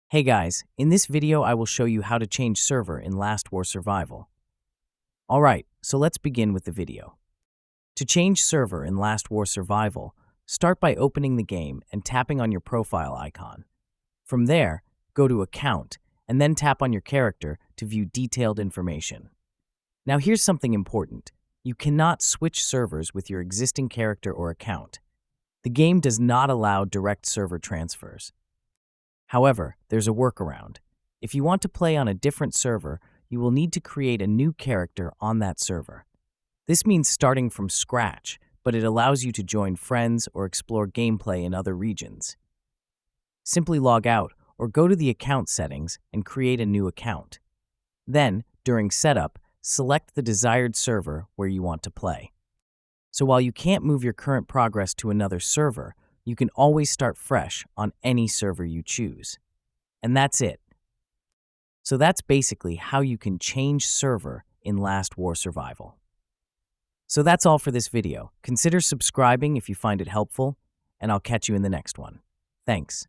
Hey guys, in this video I will show you how to change server in Last War Survival. Alright, so let's begin with the video. To change server in Last War Survival, start by opening the game and tapping on your profile icon. From there, go to Account and then tap on your character to view detailed information. Now here's something important. You cannot switch servers with your existing character or account. The game does not allow direct server transfers. However, there's a workaround. If you want to play on a different server, you will need to create a new character on that server. This means starting from scratch, but it allows you to join friends or explore gameplay in other regions. Simply log out or go to the account settings and create a new account. Then, during setup, select the desired server where you want to play. So while you can't move your current progress to another server, you can always start fresh on any server you choose. And that's it. So that's basically how you can change server in Last War Survival. So that's all for this video. Consider subscribing if you find it helpful, and I'll catch you in the next one. Thanks.